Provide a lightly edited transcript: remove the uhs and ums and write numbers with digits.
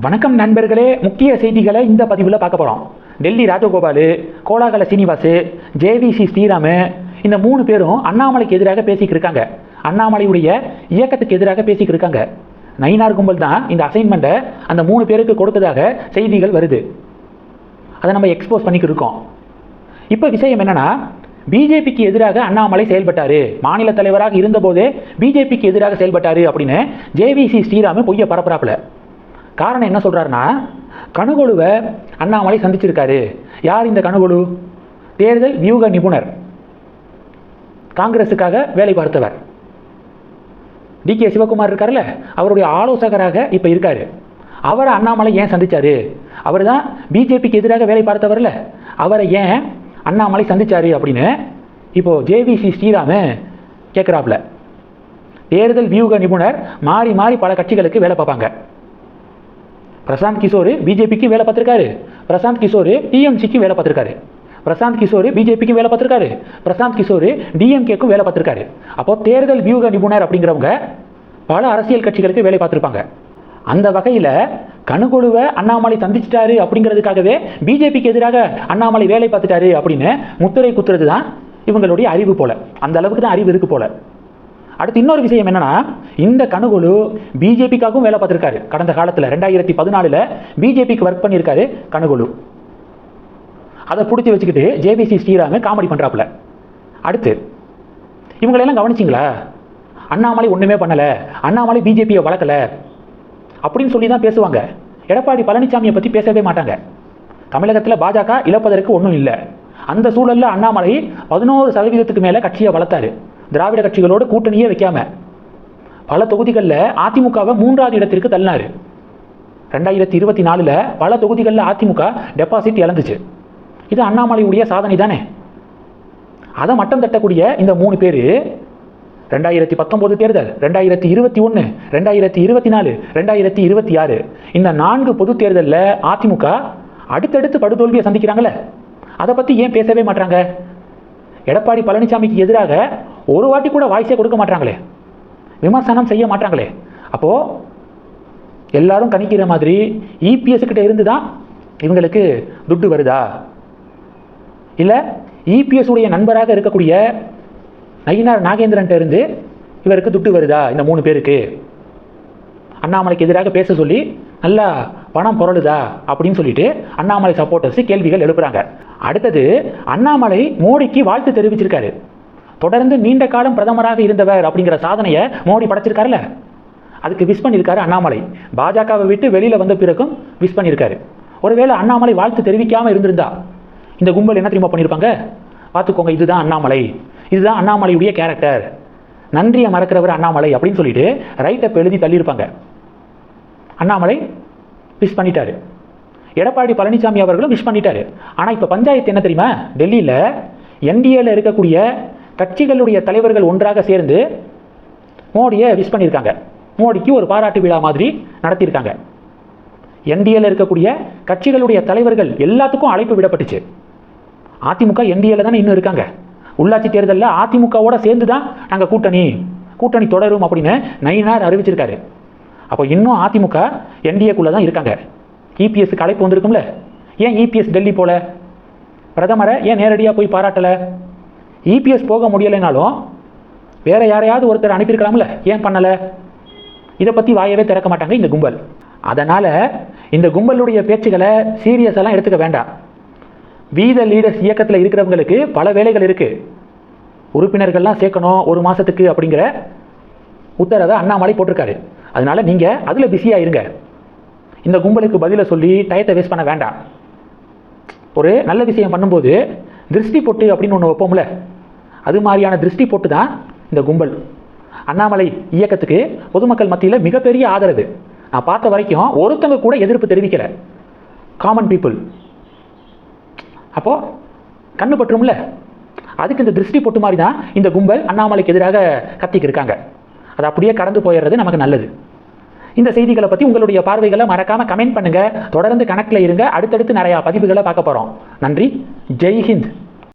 வணக்கம் நண்பர்களே, முக்கிய செய்திகளை இந்த பதிவில் பார்க்க போகிறோம். டெல்லி ராஜகோபால், கோலாகல சீனிவாசு, ஜேவிசி ஸ்ரீராமு, இந்த 3 பேரும் அண்ணாமலைக்கு எதிராக பேசிக்கிட்டு இருக்காங்க. அண்ணாமலையுடைய இயக்கத்துக்கு எதிராக பேசிக்கிட்டு இருக்காங்க. நயினார் கும்பல் தான் இந்த அசைன்மெண்ட்டை அந்த 3 பேருக்கு கொடுத்ததாக செய்திகள் வருது. அதை நம்ம எக்ஸ்போஸ் பண்ணிக்கிட்டு இருக்கோம். இப்போ விஷயம் என்னன்னா, பிஜேபிக்கு எதிராக அண்ணாமலை செயல்பட்டாரு, மாநில தலைவராக இருந்தபோதே பிஜேபிக்கு எதிராக செயல்பட்டாரு அப்படின்னு ஜேவிசி ஸ்ரீராமு பொய்ய பரப்புறாப்புல. காரணம் என்ன சொல்றாருன்னா, கணுகொழுவை அண்ணாமலை சந்திச்சிருக்காரு. யார் இந்த கணுகொழு? தேர்தல் வியூக நிபுணர், காங்கிரஸுக்காக வேலை பார்த்தவர் DK சிவகுமார் இருக்காருல்ல, அவருடைய ஆலோசகராக இப்போ இருக்காரு. அவரை அண்ணாமலை ஏன் சந்திச்சாரு? அவர் தான் பிஜேபிக்கு எதிராக வேலை பார்த்தவர்ல, அவரை ஏன் அண்ணாமலை சந்திச்சாரு அப்படின்னு இப்போ ஜேவிசி ஸ்ரீராமு கேட்குறாப்புல. தேர்தல் வியூக நிபுணர் மாறி மாறி பல கட்சிகளுக்கு வேலை பார்ப்பாங்க. பிரசாந்த் கிஷோர் பிஜேபிக்கு வேலை பார்த்துருக்காரு, பிரசாந்த் கிஷோர் டிஎம்சிக்கு வேலை பார்த்துருக்காரு, பிரசாந்த் கிஷோர் பிஜேபிக்கு வேலை பார்த்துருக்காரு, பிரசாந்த் கிஷோர் டிஎம்கேக்கும் வேலை பார்த்துருக்காரு. அப்போ தேர்தல் வியூக நிபுணர் அப்படிங்கிறவங்க பல அரசியல் கட்சிகளுக்கு வேலை பார்த்துருப்பாங்க. அந்த வகையில் கணுகொழுவை அண்ணாமலை சந்திச்சிட்டாரு அப்படிங்கிறதுக்காகவே பிஜேபிக்கு எதிராக அண்ணாமலை வேலை பார்த்துட்டாரு அப்படின்னு முத்திரை குத்துறது தான் இவங்களுடைய அறிவு போல. அந்த அளவுக்கு தான் அறிவு இருக்கு போல. அடுத்து இன்னொரு விஷயம் என்னன்னா, இந்த கணுகொழு பிஜேபிக்காகவும் வேலை பார்த்துருக்காரு. கடந்த காலத்தில் 2014 பிஜேபிக்கு ஒர்க் பண்ணியிருக்காரு கணுகொழு. அதை பிடிச்சி வச்சுக்கிட்டு ஜேவிசி ஸ்ரீராமு காமெடி பண்ணுறாப்புல. அடுத்து இவங்களெல்லாம் கவனிச்சிங்களா? அண்ணாமலை ஒன்றுமே பண்ணலை, அண்ணாமலை பிஜேபியை வளர்க்கலை அப்படின்னு சொல்லி தான் பேசுவாங்க. எடப்பாடி பழனிசாமியை பற்றி பேசவே மாட்டாங்க. தமிழகத்தில் பாஜக இழப்பதற்கு ஒன்றும் இல்லை. அந்த சூழலில் அண்ணாமலை 11% மேலே கட்சியை வளர்த்தாரு. திராவிட கட்சிகளோடு கூட்டணியே வைக்காம பல தொகுதிகளில் அதிமுகவை 3வது இடத்திற்கு தள்ளினார். 2024 பல தொகுதிகளில் அதிமுக டெபாசிட் இழந்துச்சு. இது அண்ணாமலையுடைய சாதனை தானே. அதை மட்டம் தட்டக்கூடிய இந்த 3 பேர் 2019 தேர்தல், 2021, 2024, 2026 இந்த 4 பொது தேர்தலில் அதிமுக அடுத்தடுத்து படுதோல்வியை சந்திக்கிறாங்களே, அதை பற்றி ஏன் பேசவே மாட்டாங்க? எடப்பாடி பழனிசாமிக்கு எதிராக ஒரு வாட்டி கூட வாய்ஸே கொடுக்க மாட்டாங்களே, விமர்சனம் செய்ய மாட்டாங்களே. அப்போது எல்லாரும் கணிக்கிற மாதிரி இபிஎஸ் கிட்ட இருந்து தான் இவங்களுக்கு துட்டு வருதா, இல்லை இபிஎஸ் உடைய நண்பராக இருக்கக்கூடிய நயினார் நாகேந்திரன் இருந்து இவருக்கு துட்டு வருதா? இந்த 3 பேருக்கு அண்ணாமலைக்கு எதிராக பேச சொல்லி நல்லா பணம் பொருளுதா அப்படின்னு சொல்லிட்டு அண்ணாமலை சப்போர்ட்டர்ஸ் கேள்விகள் எழுப்புறாங்க. அடுத்தது, அண்ணாமலை மோடிக்கு வாழ்த்து தெரிவிச்சிருக்காரு. தொடர்ந்து நீண்ட காலம் பிரதமராக இருந்தவர் அப்படிங்கிற சாதனையை மோடி படைச்சிருக்காருல்ல, அதுக்கு விஷ் பண்ணியிருக்காரு அண்ணாமலை. பாஜகவை விட்டு வெளியில் வந்த பிறகும் விஷ் பண்ணியிருக்காரு. ஒருவேளை அண்ணாமலை வாழ்த்து தெரிவிக்காமல் இருந்திருந்தா இந்த கும்பல் என்ன தெரியுமா பண்ணியிருப்பாங்க? பார்த்துக்கோங்க, இதுதான் அண்ணாமலை, இதுதான் அண்ணாமலையுடைய கேரக்டர், நன்றியை மறக்கிறவர் அண்ணாமலை அப்படின்னு சொல்லிட்டு ரைட்டப் எழுதி தள்ளியிருப்பாங்க. அண்ணாமலை விஷ் பண்ணிட்டாரு, எடப்பாடி பழனிசாமி அவர்களும் விஷ் பண்ணிட்டாரு. ஆனால் இப்போ பஞ்சாயத்து என்ன தெரியுமா? டெல்லியில் என்டிஏல இருக்கக்கூடிய கட்சிகளுடைய தலைவர்கள் ஒன்றாக சேர்ந்து மோடியை விஷ் பண்ணியிருக்காங்க. மோடிக்கு ஒரு பாராட்டு விழா மாதிரி நடத்தியிருக்காங்க. என்டிஏல இருக்கக்கூடிய கட்சிகளுடைய தலைவர்கள் எல்லாத்துக்கும் அழைப்பு விடப்பட்டுச்சு. அதிமுக என்டிஏல தானே இன்னும் இருக்காங்க. உள்ளாட்சி தேர்தலில் அதிமுகவோட சேர்ந்து தான் நாங்கள் கூட்டணி தொடரும் அப்படின்னு நயினார் அறிவிச்சிருக்காரு. அப்போ இன்னும் அதிமுக என்டிஏக்குள்ளே தான் இருக்காங்க. இபிஎஸ்க்கு அழைப்பு வந்திருக்கும்ல, ஏன் இபிஎஸ் டெல்லி போல? பிரதமரை ஏன் நேரடியாக போய் பாராட்டலை? இபிஎஸ் போக முடியலைனாலும் வேற யாரையாவது ஒருத்தர் அனுப்பியிருக்கலாம்ல, ஏன் பண்ணலை? இதை பற்றி வாயவே திறக்க மாட்டாங்க இந்த கும்பல். அதனால் இந்த கும்பலுடைய பேச்சுகளை சீரியஸெல்லாம் எடுத்துக்க வேண்டாம். வீத லீடர்ஸ் இயக்கத்தில் இருக்கிறவங்களுக்கு பல வேலைகள் இருக்குது. உறுப்பினர்கள்லாம் சேர்க்கணும் 1 மாதத்துக்கு அப்படிங்கிற உத்தரவை அண்ணாமலை போட்டிருக்காரு. அதனால நீங்கள் அதில் பிஸியாக இருங்க. இந்த கும்பலுக்கு பதிலை சொல்லி டயத்தை வேஸ்ட் பண்ண வேண்டாம். ஒரு நல்ல விஷயம் பண்ணும்போது திருஷ்டி பொட்டு அப்படின்னு ஒன்று வைப்போம்ல, அது மாதிரியான திருஷ்டி பொட்டு தான் இந்த கும்பல். அண்ணாமலை இயக்கத்துக்கு பொதுமக்கள் மத்தியில் மிகப்பெரிய ஆதரவு. நான் பார்த்த வரைக்கும் ஒருத்தங்க கூட எதிர்ப்பு தெரிவிக்கலை, காமன் பீப்புள். அப்போது கண்ணு பற்றும்ல, அதுக்கு இந்த திருஷ்டி பொட்டு மாதிரி தான் இந்த கும்பல் அண்ணாமலைக்கு எதிராக கத்திக்கு இருக்காங்க. அது அப்படியே கடந்து போயிடுறது நமக்கு நல்லது. இந்த செய்திகளை பற்றி உங்களுடைய பார்வைகளை மறக்காமல் கமெண்ட் பண்ணுங்கள். தொடர்ந்து கணக்கில் இருங்க. அடுத்தடுத்து நிறையா பதிவுகளை பார்க்க போகிறோம். நன்றி. ஜெய் ஹிந்த்.